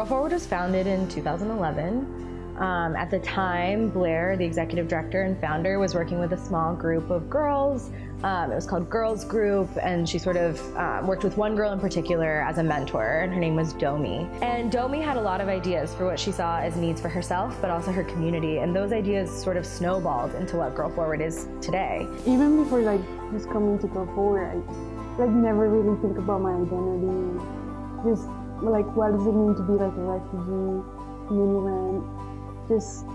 GirlForward was founded in 2011. At the time, Blair, the executive director and founder, was working with a small group of girls. It was called Girls Group, and she sort of worked with one girl in particular as a mentor, and her name was Domi. And Domi had a lot of ideas for what she saw as needs for herself, but also her community, and those ideas sort of snowballed into what GirlForward is today. Even before just coming to GirlForward, I never really think about my identity. Just what does it mean to be a refugee, an immigrant, just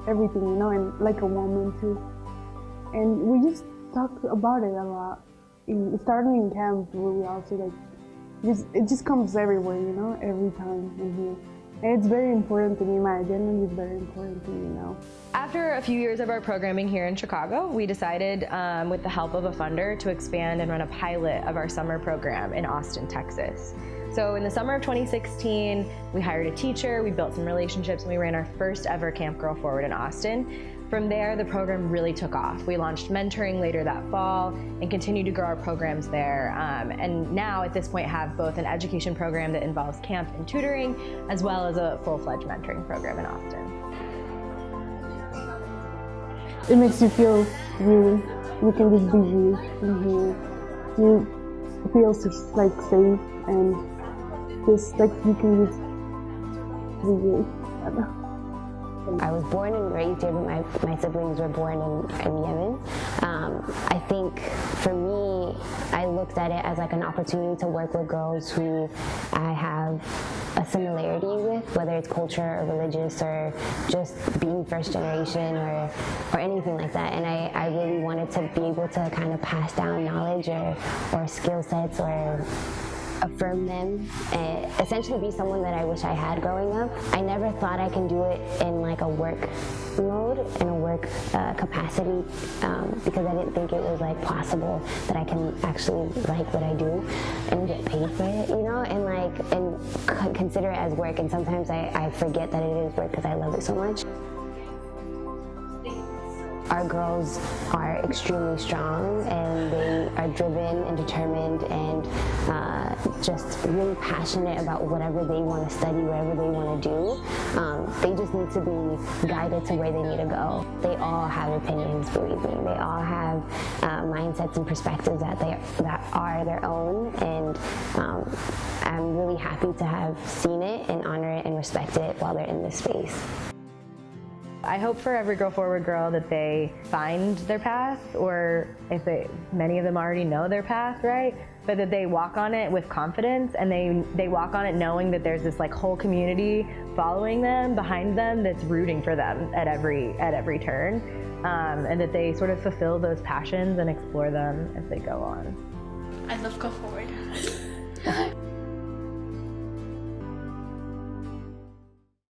everything, and a woman too. And we just talk about it a lot. It started in camp where we also it just comes everywhere, every time we're here. And it's very important to me. My identity is very important to me now. After a few years of our programming here in Chicago, we decided, with the help of a funder, to expand and run a pilot of our summer program in Austin, Texas. So in the summer of 2016, we hired a teacher, we built some relationships, and we ran our first ever Camp GirlForward in Austin. From there, the program really took off. We launched mentoring later that fall and continued to grow our programs there. And now at this point have both an education program that involves camp and tutoring, as well as a full-fledged mentoring program in Austin. It makes you feel you can just be you in here. You feel just safe and just you can just be you. I was born and raised here, but my siblings were born in Yemen. I think for me, I looked at it as an opportunity to work with girls who I have a similarity with, whether it's culture or religious or just being first generation or anything like that. And I really wanted to be able to kind of pass down knowledge or skill sets or affirm them, and essentially be someone that I wish I had growing up. I never thought I can do it in a work mode, in a work capacity, because I didn't think it was possible that I can actually like what I do and get paid for it, and consider it as work. And sometimes I forget that it is work because I love it so much. Our girls are extremely strong, and they are driven and determined and just really passionate about whatever they want to study, whatever they want to do. They just need to be guided to where they need to go. They all have opinions, believe me. They all have mindsets and perspectives that are their own, and I'm really happy to have seen it and honor it and respect it while they're in this space. I hope for every GirlForward girl that they find their path, or many of them already know their path, right? But that they walk on it with confidence, and they walk on it knowing that there's this whole community following them, behind them, that's rooting for them at every turn, and that they sort of fulfill those passions and explore them as they go on. I love GirlForward.